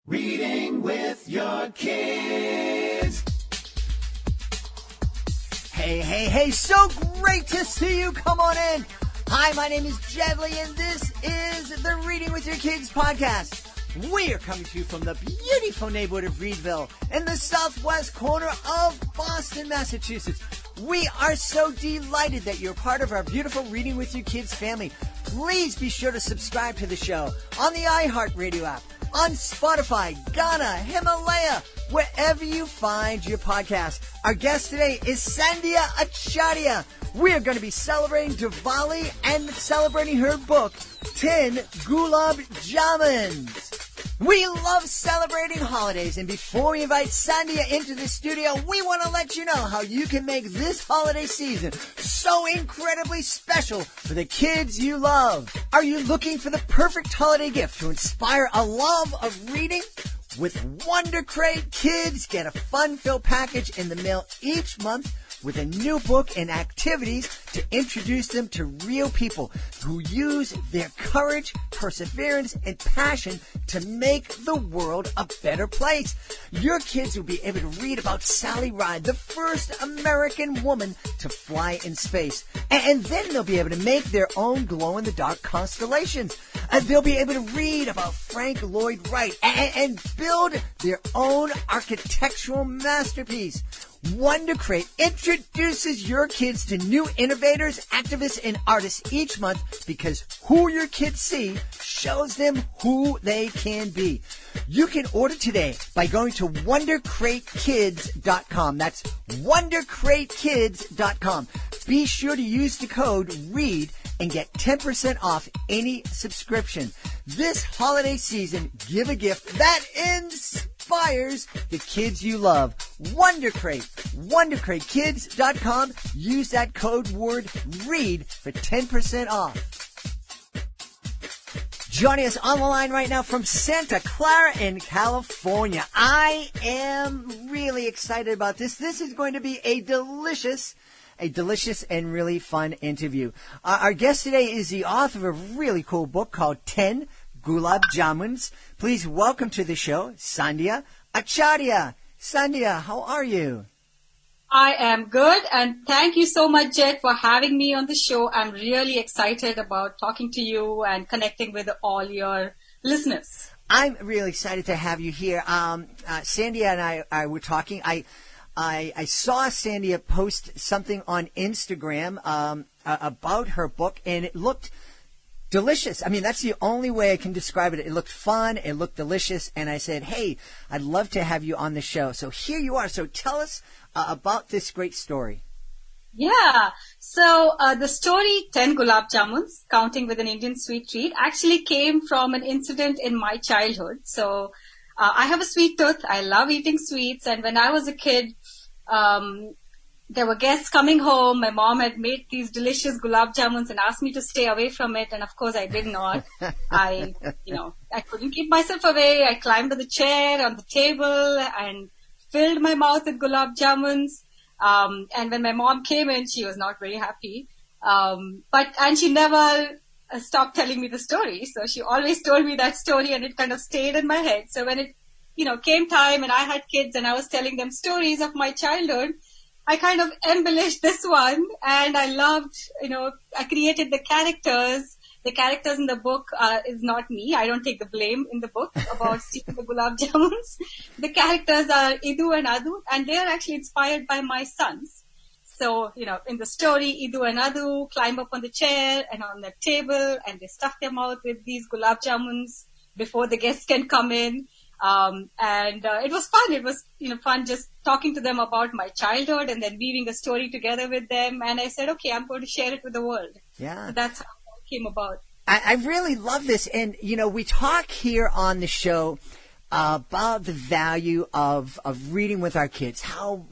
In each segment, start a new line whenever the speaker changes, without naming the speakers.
Reading with your kids.
Hey, so great to see you. Come on in. Hi, my name is Jedley, and this is the Reading with Your Kids podcast. We are coming to you from the beautiful neighborhood of Reedville in the southwest corner of Boston, Massachusetts. We are so delighted that you're part of our beautiful Reading with Your Kids family. Please be sure to subscribe to the show on the iHeartRadio app, on Spotify, Ghana, Himalaya, wherever you find your podcast. Our guest today is Sandhya Acharya. We are going to be celebrating Diwali and celebrating her book, 10 Gulab Jamons. We love celebrating holidays, and before we invite Sandhya into the studio, we want to let you know how you can make this holiday season so incredibly special for the kids you love. Are you looking for the perfect holiday gift to inspire a love of reading? With Wonder Crate, kids get a fun-filled package in the mail each month with a new book and activities to introduce them to real people who use their courage, perseverance, and passion to make the world a better place. Your kids will be able to read about Sally Ride, the first American woman to fly in space. And then they'll be able to make their own glow-in-the-dark constellations. They'll be able to read about Frank Lloyd Wright and build their own architectural masterpiece. Wonder Crate introduces your kids to new innovators, activists, and artists each month because who your kids see shows them who they can be. You can order today by going to WonderCrateKids.com. That's WonderCrateKids.com. Be sure to use the code READ and get 10% off any subscription. This holiday season, give a gift that inspires the kids you love. Wonder Crate, WonderCrateKids.com. Use that code word READ for 10% off. Joining us on the line right now from Santa Clara in California. I am really excited about this. This is going to be a delicious and really fun interview. Our guest today is the author of a really cool book called 10 Gulab Jamons. Please welcome to the show, Sandhya Acharya. Sandhya, how are you?
I am good, and thank you so much, Jed, for having me on the show. I'm really excited about talking to you and connecting with all your listeners.
I'm really excited to have you here. Sandhya and I were talking. I saw Sandhya post something on Instagram about her book, and it looked delicious. I mean, that's the only way I can describe it. It looked fun. It looked delicious. And I said, hey, I'd love to have you on the show. So here you are. So tell us about this great story.
Yeah. So the story 10 Gulab Jamons, Counting with an Indian Sweet Treat, actually came from an incident in my childhood. So I have a sweet tooth. I love eating sweets. And when I was a kid, there were guests coming home. My mom had made these delicious gulab jamuns and asked me to stay away from it. And of course I did not. I couldn't keep myself away. I climbed on the chair, on the table, and filled my mouth with gulab jamuns. And when my mom came in, she was not very happy. And she never stopped telling me the story. So she always told me that story, and it kind of stayed in my head. So when it, came time and I had kids and I was telling them stories of my childhood, I kind of embellished this one, and I loved, I created the characters. The characters in the book is not me. I don't take the blame in the book about stealing the gulab jamuns. The characters are Idu and Adu, and they are actually inspired by my sons. So, in the story, Idu and Adu climb up on the chair and on the table, and they stuff their mouth with these gulab jamuns before the guests can come in. It was fun. It was, fun just talking to them about my childhood and then weaving a story together with them. And I said, okay, I'm going to share it with the world.
Yeah.
So that's how it came about.
I really love this. And, we talk here on the show about the value of reading with our kids, how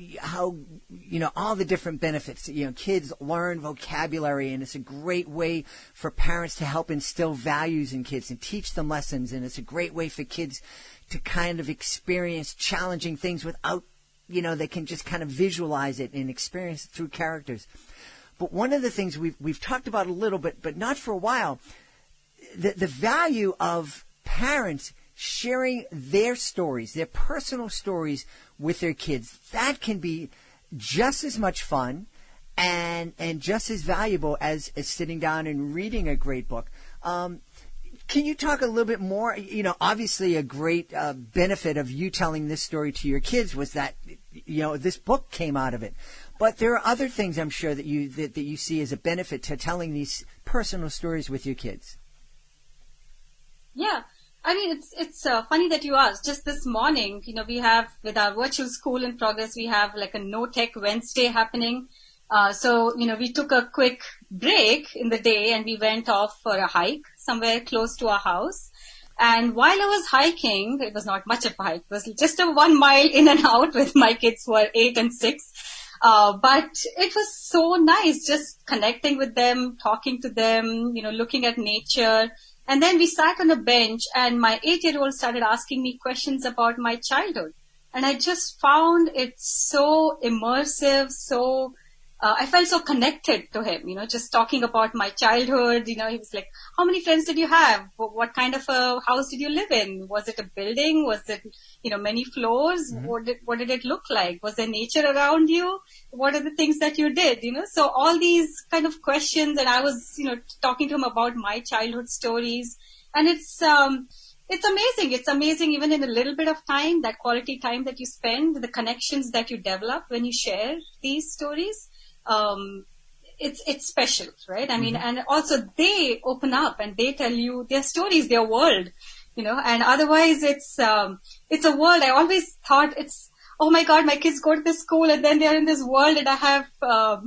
all the different benefits. Kids learn vocabulary, and it's a great way for parents to help instill values in kids and teach them lessons. And it's a great way for kids to kind of experience challenging things without, they can just kind of visualize it and experience it through characters. But one of the things we've talked about a little bit, but not for a while, the value of parents sharing their stories, their personal stories with their kids. That can be just as much fun and just as valuable as sitting down and reading a great book. Can you talk a little bit more? You know, obviously a great benefit of you telling this story to your kids was that, you know, this book came out of it. But there are other things I'm sure that you see as a benefit to telling these personal stories with your kids.
Yeah. I mean, it's funny that you asked. Just this morning, you know, we have, with our virtual school in progress, we have like a No Tech Wednesday happening. So, you know, we took a quick break in the day and we went off for a hike somewhere close to our house. And while I was hiking, it was not much of a hike. It was just a 1 mile in and out with my kids who are 8 and 6. But it was so nice just connecting with them, talking to them, you know, looking at nature. And then we sat on a bench and my 8-year-old started asking me questions about my childhood. And I just found it so immersive, so I felt so connected to him, you know, just talking about my childhood. You know, he was like, how many friends did you have? What kind of a house did you live in? Was it a building? Was it, you know, many floors? Mm-hmm. What did it look like? Was there nature around you? What are the things that you did? You know, so all these kind of questions, and I was, you know, talking to him about my childhood stories. And it's amazing. It's amazing even in a little bit of time, that quality time that you spend, the connections that you develop when you share these stories. It's special, right? I mean, and also they open up and they tell you their stories, their world, you know, and otherwise it's a world. I always thought oh my God, my kids go to this school and then they're in this world and I have,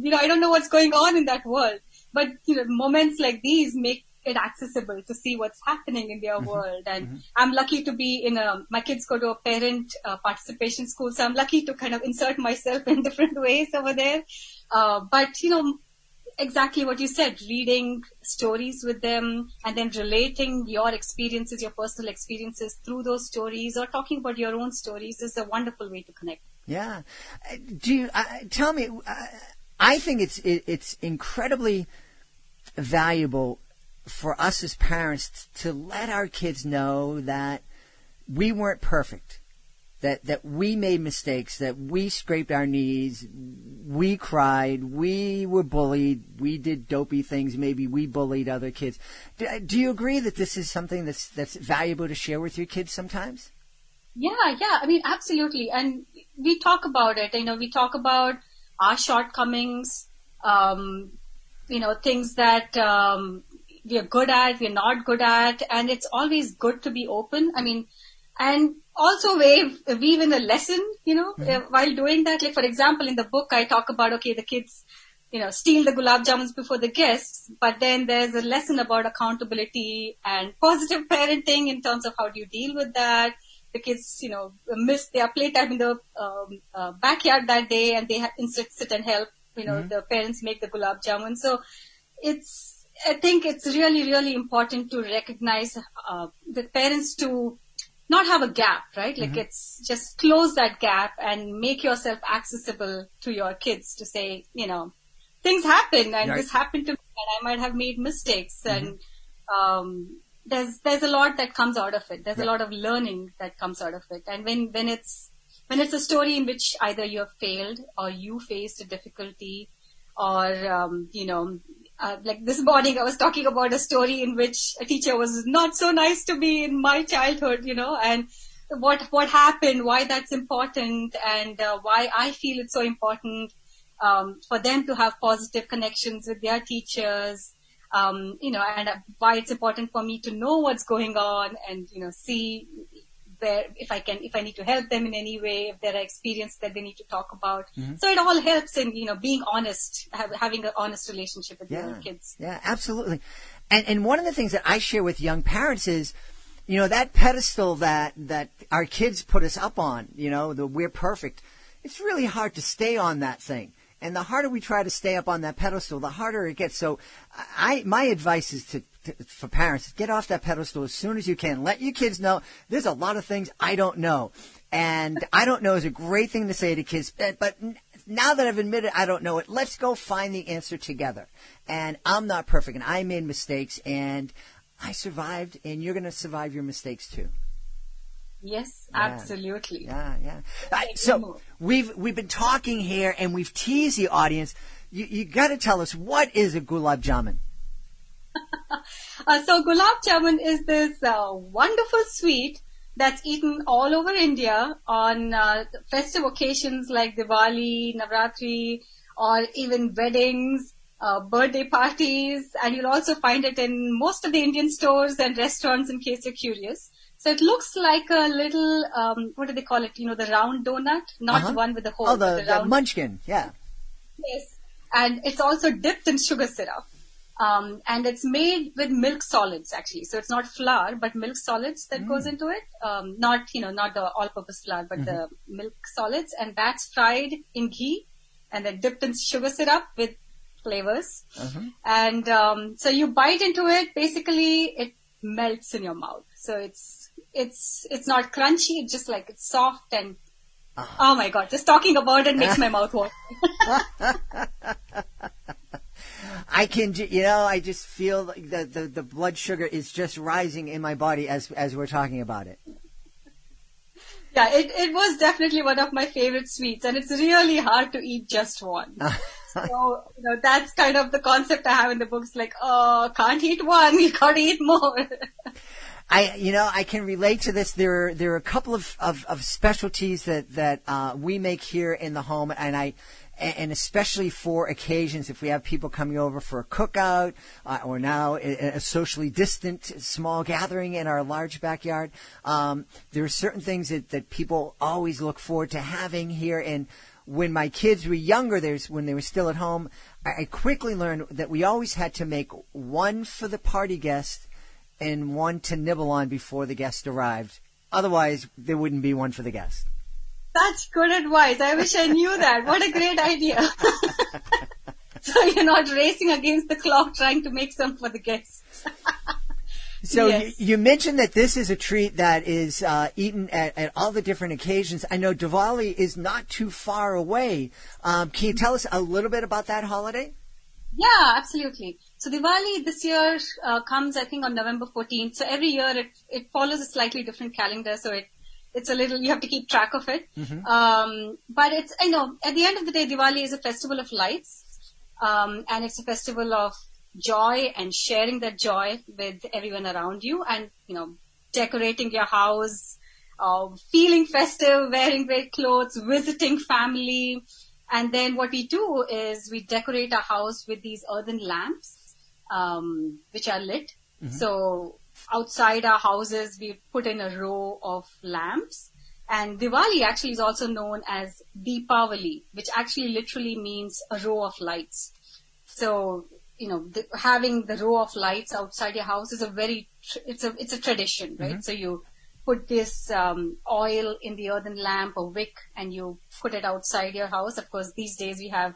you know, I don't know what's going on in that world. But, you know, moments like these make it accessible to see what's happening in their world. And I'm lucky to be my kids go to a parent participation school. So I'm lucky to kind of insert myself in different ways over there. But, you know, exactly what you said, reading stories with them and then relating your experiences, your personal experiences through those stories or talking about your own stories is a wonderful way to connect.
Yeah. Tell me, I think it's incredibly valuable for us as parents to let our kids know that we weren't perfect, that we made mistakes, that we scraped our knees, we cried, we were bullied, we did dopey things, maybe we bullied other kids. Do you agree that this is something that's valuable to share with your kids sometimes?
Yeah. I mean, absolutely. And we talk about it. You know, we talk about our shortcomings, you know, things that we are good at, we're not good at, and it's always good to be open. I mean, and also weave in a lesson, you know, while doing that. Like, for example, in the book, I talk about, okay, the kids, you know, steal the Gulab Jamons before the guests, but then there's a lesson about accountability and positive parenting in terms of how do you deal with that. The kids, you know, miss their playtime in the backyard that day and they have instead sit and help, you know, the parents make the Gulab Jamun. So I think it's really, really important to recognize the parents to not have a gap, right? Like it's just close that gap and make yourself accessible to your kids to say, you know, things happen and this happened to me and I might have made mistakes and there's a lot that comes out of it. There's a lot of learning that comes out of it. And when it's a story in which either you have failed or you faced a difficulty or, you know, like this morning I was talking about a story in which a teacher was not so nice to me in my childhood, you know, and what happened, why that's important and why I feel it's so important for them to have positive connections with their teachers, you know, and why it's important for me to know what's going on and, you know, see where, if I need to help them in any way, if there are experiences that they need to talk about. So it all helps in, you know, being honest, having an honest relationship with your kids. Yeah,
absolutely. And one of the things that I share with young parents is, you know, that pedestal that our kids put us up on, you know, the we're perfect. It's really hard to stay on that thing. And the harder we try to stay up on that pedestal, the harder it gets. So my advice is for parents, get off that pedestal as soon as you can. Let your kids know there's a lot of things I don't know. And I don't know is a great thing to say to kids. But now that I've admitted I don't know it, let's go find the answer together. And I'm not perfect, and I made mistakes, and I survived, and you're going to survive your mistakes too.
Yes,
Yeah.
absolutely.
Yeah, yeah. So we've been talking here, and we've teased the audience. You got to tell us, what is a Gulab Jamun?
So Gulab Jamun is this wonderful sweet that's eaten all over India on festive occasions like Diwali, Navratri, or even weddings, birthday parties, and you'll also find it in most of the Indian stores and restaurants in case you're curious. So it looks like a little, what do they call it? You know, the round donut, not the one with the hole.
Oh,
but
the
round.
munchkin, yeah.
Yes. And it's also dipped in sugar syrup. And it's made with milk solids actually. So it's not flour, but milk solids that goes into it. Not the all-purpose flour, but the milk solids. And that's fried in ghee and then dipped in sugar syrup with flavors. And so you bite into it, basically it melts in your mouth. So it's not crunchy, it's just like it's soft and oh my God, just talking about it makes my mouth water.
I can, I just feel like the blood sugar is just rising in my body as we're talking about it.
Yeah, it was definitely one of my favorite sweets, and it's really hard to eat just one. So, that's kind of the concept I have in the books, like, oh, can't eat one, you gotta eat more.
I can relate to this. There are a couple of specialties that we make here in the home, and especially for occasions, if we have people coming over for a cookout, or now a socially distant small gathering in our large backyard, there are certain things that people always look forward to having here. And when my kids were younger, when they were still at home, I quickly learned that we always had to make one for the party guest and one to nibble on before the guest arrived. Otherwise, there wouldn't be one for the guest.
That's good advice. I wish I knew that. What a great idea. So you're not racing against the clock trying to make some for the guests.
So
yes.
you mentioned that this is a treat that is eaten at all the different occasions. I know Diwali is not too far away. Can you tell us a little bit about that holiday?
Yeah, absolutely. So Diwali this year comes, I think, on November 14th. So every year it follows a slightly different calendar. So it's a little, you have to keep track of it. But at the end of the day, Diwali is a festival of lights. And it's a festival of joy and sharing that joy with everyone around you, and, decorating your house, feeling festive, wearing great clothes, visiting family. And then what we do is we decorate our house with these earthen lamps, which are lit. So outside our houses, we put in a row of lamps. And Diwali actually is also known as Deepavali, which actually literally means a row of lights. So, having the row of lights outside your house is it's a tradition, right? So you put this oil in the earthen lamp, a wick, and you put it outside your house. Of course, these days we have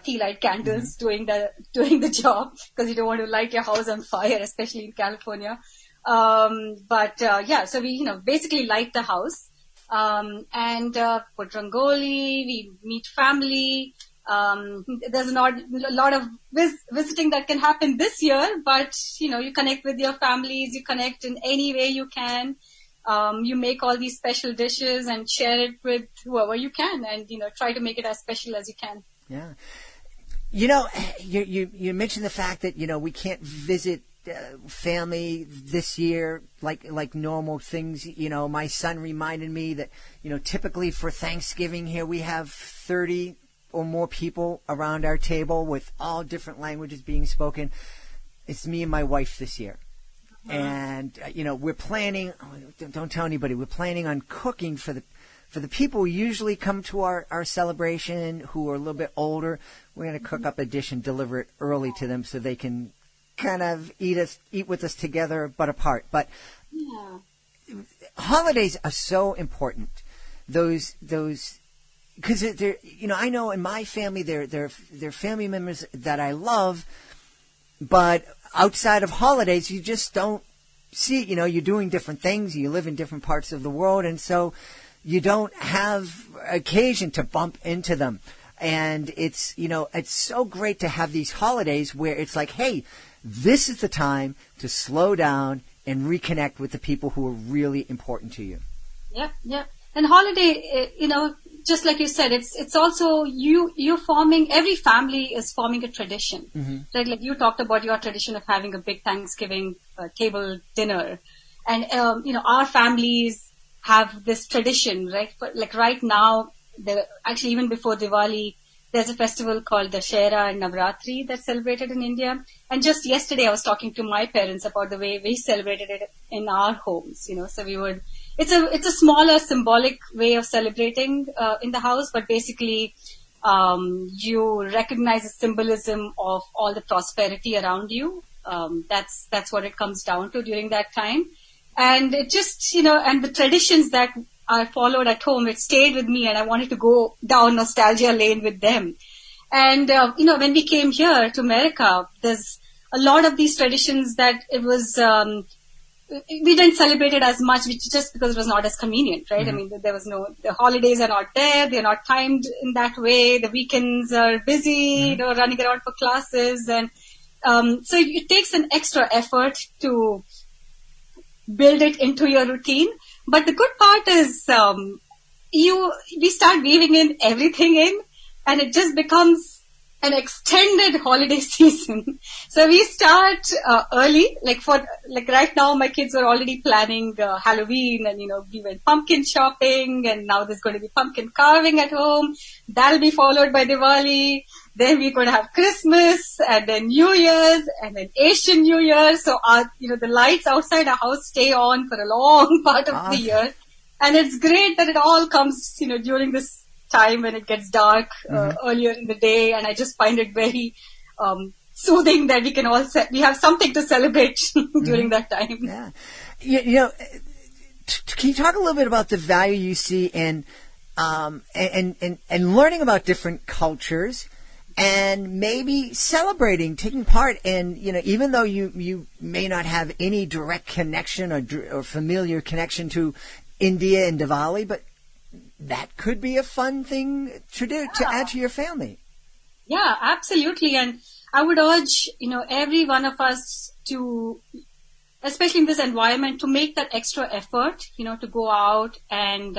tea light candles doing the job, because you don't want to light your house on fire, especially in California. So we basically light the house and put rangoli. We meet family. There's not a lot of visiting that can happen this year, but you connect with your families. You connect in any way you can. You make all these special dishes and share it with whoever you can, and try to make it as special as you can.
Yeah. You mentioned the fact that we can't visit family this year like normal things. My son reminded me that typically for Thanksgiving here we have 30 or more people around our table with all different languages being spoken. It's me and my wife this year. And, we're planning, don't tell anybody, we're planning on cooking for the people who usually come to our celebration who are a little bit older. We're going to cook up a dish and deliver it early to them so they can kind of eat with us together but apart. But holidays are so important. Those because I know in my family they're family members that I love, but outside of holidays you just don't see. You're doing different things, you live in different parts of the world, and so you don't have occasion to bump into them. And it's so great to have these holidays where it's like, hey, this is the time to slow down and reconnect with the people who are really important to you.
Yeah, yeah. And holiday, just like you said, it's also you're forming. Every family is forming a tradition, right? Like you talked about your tradition of having a big Thanksgiving table dinner, and our families have this tradition, right? But like right now, actually even before Diwali, there's a festival called Dashera and Navratri that's celebrated in India. And just yesterday, I was talking to my parents about the way we celebrated it in our homes. So we would. It's a smaller symbolic way of celebrating in the house, but basically you recognize the symbolism of all the prosperity around you. That's what it comes down to during that time. And it just, and the traditions that are followed at home, it stayed with me, and I wanted to go down nostalgia lane with them. And, when we came here to America, there's a lot of these traditions that it was, we didn't celebrate it as much just because it was not as convenient, right? I mean, the holidays are not there. They're not timed in that way. The weekends are busy, running around for classes. And, so it takes an extra effort to build it into your routine. But the good part is, we start weaving in everything in, and it just becomes an extended holiday season. So we start early, like right now, my kids are already planning Halloween, and we went pumpkin shopping, and now there's going to be pumpkin carving at home. That'll be followed by Diwali. Then we're going to have Christmas, and then New Year's, and then Asian New Year. So the lights outside our house stay on for a long part of the year, and it's great that it all comes during this time when it gets dark earlier in the day, and I just find it very soothing that we have something to celebrate during that time.
Yeah, can you talk a little bit about the value you see in and learning about different cultures, and maybe celebrating, taking part in, even though you may not have any direct connection or familiar connection to India and Diwali, but that could be a fun thing to do to add to your family.
Yeah, absolutely. And I would urge, every one of us to, especially in this environment, to make that extra effort, to go out and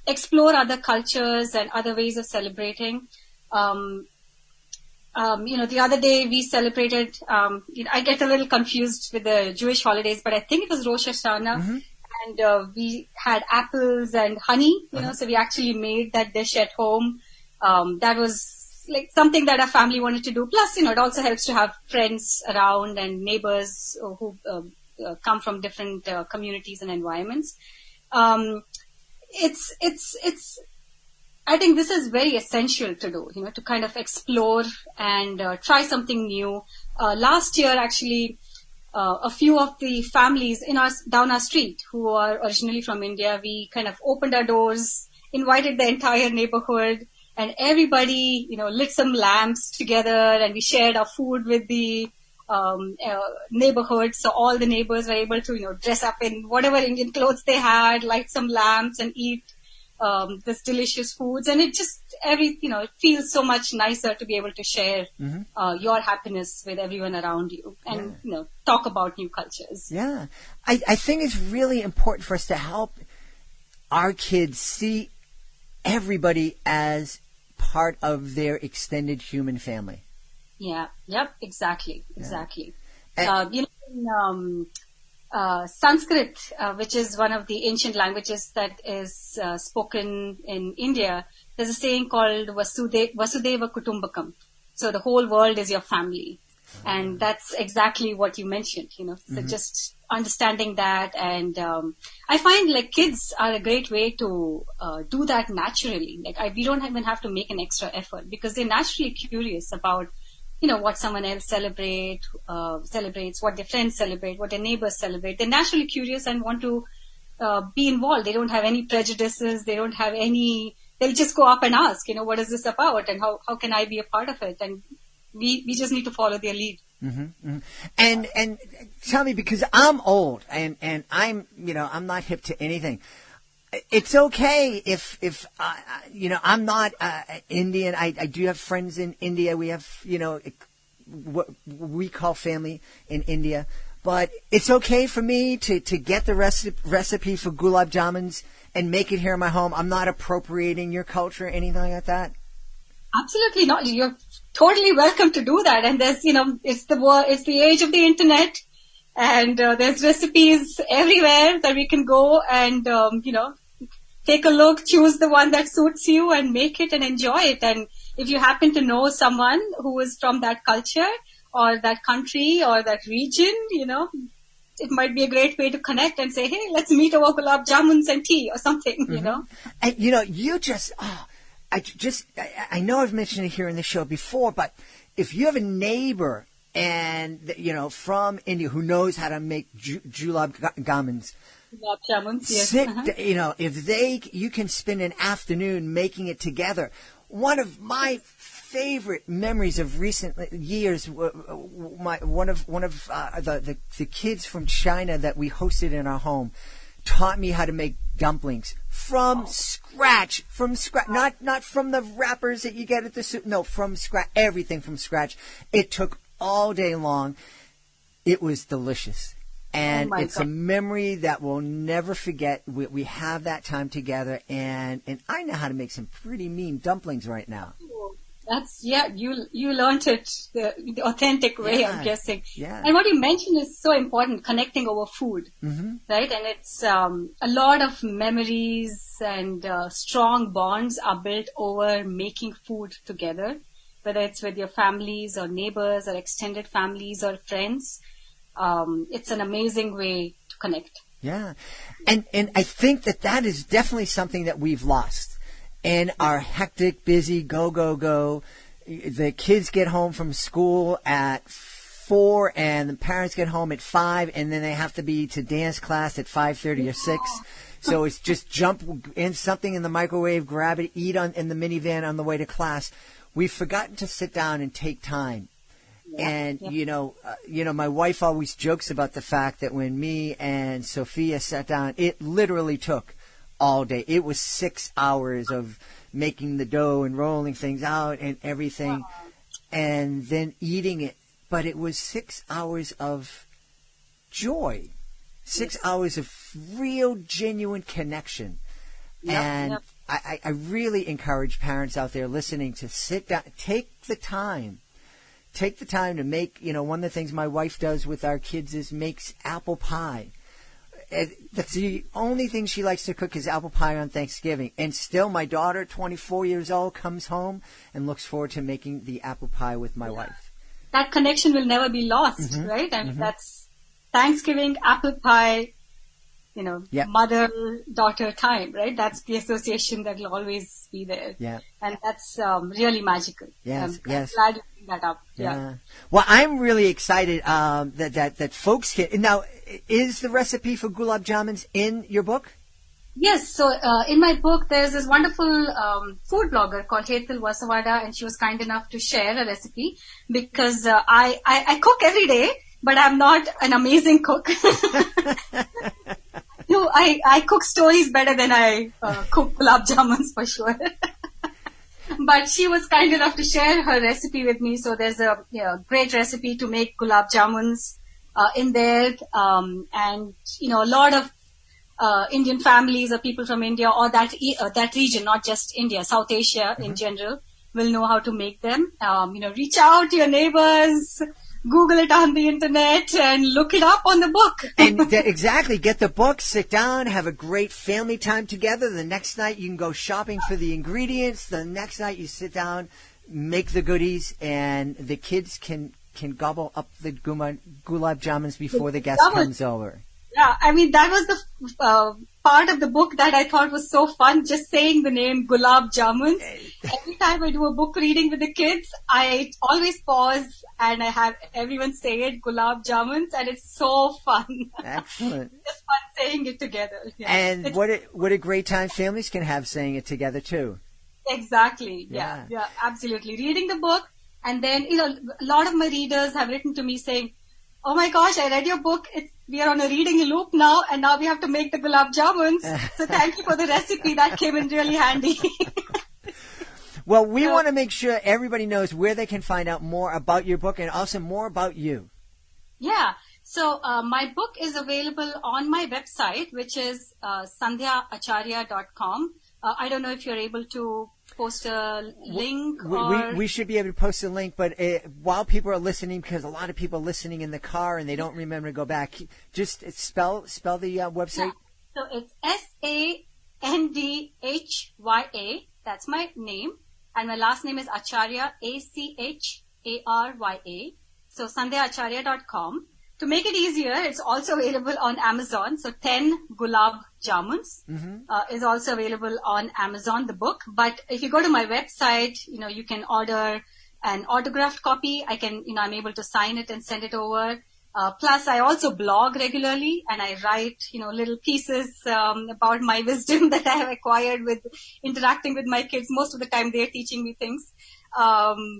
explore other cultures and other ways of celebrating. The other day we celebrated, I get a little confused with the Jewish holidays, but I think it was Rosh Hashanah. And we had apples and honey, so we actually made that dish at home. That was like something that our family wanted to do. Plus, it also helps to have friends around and neighbors who come from different communities and environments. It's. I think this is very essential to do, to kind of explore and try something new. Last year, actually, a few of the families down our street who are originally from India, we kind of opened our doors, invited the entire neighborhood, and everybody, lit some lamps together, and we shared our food with the neighborhood. So all the neighbors were able to, dress up in whatever Indian clothes they had, light some lamps, and eat this delicious foods. And it just it feels so much nicer to be able to share your happiness with everyone around you, and talk about new cultures.
Yeah, I think it's really important for us to help our kids see everybody as part of their extended human family.
Yeah. Yep. Exactly.
And,
in Sanskrit, which is one of the ancient languages that is spoken in India, there's a saying called Vasudeva Kutumbakam. So the whole world is your family. And that's exactly what you mentioned, So just understanding that. And I find like kids are a great way to do that naturally. Like we don't even have to make an extra effort, because they're naturally curious about what someone else celebrates, what their friends celebrate, what their neighbors celebrate. They're naturally curious and want to be involved. They don't have any prejudices. They don't have they'll just go up and ask, what is this about, and how can I be a part of it? And we just need to follow their lead.
And tell me, because I'm old and I'm, I'm not hip to anything. It's okay if I'm not Indian. I do have friends in India. We have, what we call family in India. but it's okay for me to get the recipe for Gulab Jamons and make it here in my home. I'm not appropriating your culture or anything like that.
Absolutely not. You're totally welcome to do that. And there's, it's the age of the internet, and there's recipes everywhere that we can go and, take a look, choose the one that suits you and make it and enjoy it. And if you happen to know someone who is from that culture or that country or that region, it might be a great way to connect and say, hey, let's meet over Gulab Jamuns and tea or something,
And, you just, I know I've mentioned it here in the show before, but if you have a neighbor and, from India who knows how to make Gulab Jamuns,
yes.
You can spend an afternoon making it together. One of my favorite memories of recent years, one of the kids from China that we hosted in our home taught me how to make dumplings from scratch, not from the wrappers that you get at the soup. No, from scratch, everything from scratch. It took all day long. It was delicious. And it's a memory that we'll never forget. We have that time together, and I know how to make some pretty mean dumplings right now.
You learned it the authentic way, I'm guessing.
Yeah.
And what you mentioned is so important, connecting over food, right? And it's a lot of memories and strong bonds are built over making food together, whether it's with your families or neighbors or extended families or friends. It's an amazing way to connect.
Yeah. And I think that is definitely something that we've lost. In our hectic, busy, go. The kids get home from school at 4 and the parents get home at 5, and then they have to be to dance class at 5:30 or 6. So it's just jump in something in the microwave, grab it, eat in the minivan on the way to class. We've forgotten to sit down and take time. And, my wife always jokes about the fact that when me and Sophia sat down, it literally took all day. It was 6 hours of making the dough and rolling things out and everything, and then eating it. But it was 6 hours of joy, 6 hours of real, genuine connection. I really encourage parents out there listening to sit down, take the time to make, one of the things my wife does with our kids is makes apple pie. That's the only thing she likes to cook is apple pie on Thanksgiving. And still my daughter, 24 years old, comes home and looks forward to making the apple pie with my wife.
That connection will never be lost, right? I mean, that's Thanksgiving, apple pie, mother-daughter time, right? That's the association that will always be there.
Yeah.
And that's really magical.
Yes,
I'm glad you bring that up.
Yeah. Well, I'm really excited that folks can. Now, is the recipe for Gulab Jamuns in your book?
Yes. So in my book, there's this wonderful food blogger called Hetal Vasavada, and she was kind enough to share a recipe because I cook every day, but I'm not an amazing cook. No, I cook stories better than I cook Gulab Jamuns for sure. But she was kind enough to share her recipe with me. So there's a great recipe to make Gulab Jamuns in there. And, a lot of Indian families or people from India or that region, not just India, South Asia in general, will know how to make them. Reach out to your neighbors, Google it on the internet and look it up on the book.
And exactly. Get the book, sit down, have a great family time together. The next night you can go shopping for the ingredients. The next night you sit down, make the goodies, and the kids can gobble up the Gulab Jamuns before the guest comes over.
Yeah, I mean, that was the part of the book that I thought was so fun, just saying the name Gulab Jamuns. Every time I do a book reading with the kids, I always pause and I have everyone say it, Gulab Jamuns, and it's so fun.
Excellent.
Just fun saying it together. Yeah.
And what a great time families can have saying it together too.
Exactly. Yeah, absolutely. Reading the book, and then, a lot of my readers have written to me saying, oh my gosh, I read your book. We are on a reading loop now, and now we have to make the Gulab Jamuns. So thank you for the recipe. That came in really handy.
Well, we want to make sure everybody knows where they can find out more about your book and also more about you.
Yeah. So my book is available on my website, which is sandhyaacharya.com. I don't know if you're able to post a link or...
We should be able to post a link, but while people are listening, because a lot of people are listening in the car and they don't remember to go back, just spell the website.
Yeah. So it's Sandhya. That's my name. And my last name is Acharya, Acharya. So sandhyaacharya.com. To make it easier, it's also available on Amazon. So 10 Gulab Jamons is also available on Amazon, the book. But if you go to my website, you can order an autographed copy. I'm able to sign it and send it over. Plus, I also blog regularly and I write, little pieces about my wisdom that I have acquired with interacting with my kids. Most of the time, they're teaching me things.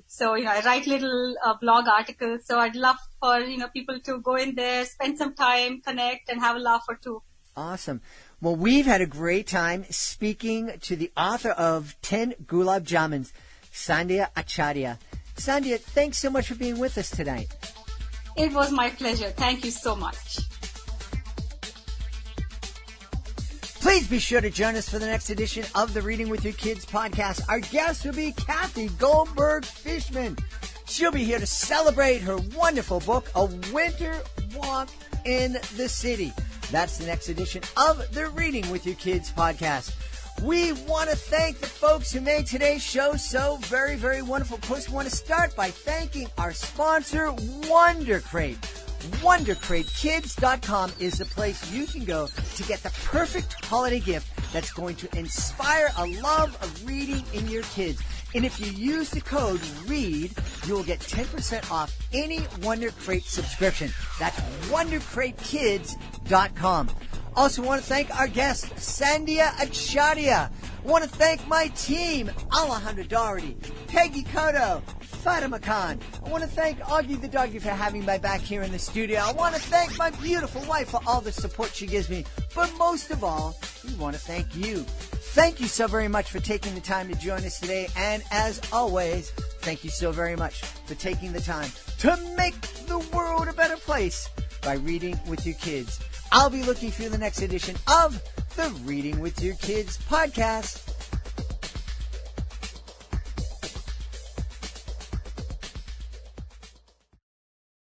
So I write little blog articles. So I'd love for, people to go in there, spend some time, connect, and have a laugh or two.
Awesome. Well, we've had a great time speaking to the author of 10 Gulab Jamons, Sandhya Acharya. Sandhya, thanks so much for being with us tonight.
It was my pleasure. Thank you so much.
Please be sure to join us for the next edition of the Reading with Your Kids podcast. Our guest will be Kathy Goldberg-Fishman. She'll be here to celebrate her wonderful book, A Winter Walk in the City. That's the next edition of the Reading with Your Kids podcast. We want to thank the folks who made today's show so very, very wonderful. Of course, we want to start by thanking our sponsor, Wonder Crate. WonderCrateKids.com is the place you can go to get the perfect holiday gift that's going to inspire a love of reading in your kids. And if you use the code READ, you will get 10% off any Wonder Crate subscription. That's WonderCrateKids.com. Also want to thank our guest, Sandhya Acharya. I want to thank my team, Alejandra Doherty, Peggy Cotto, Fatima Khan. I want to thank Augie the doggy for having my back here in the studio. I want to thank my beautiful wife for all the support she gives me. But most of all, we want to thank you. Thank you so very much for taking the time to join us today. And as always, thank you so very much for taking the time to make the world a better place by reading with your kids. I'll be looking for the next edition of the Reading with Your Kids podcast.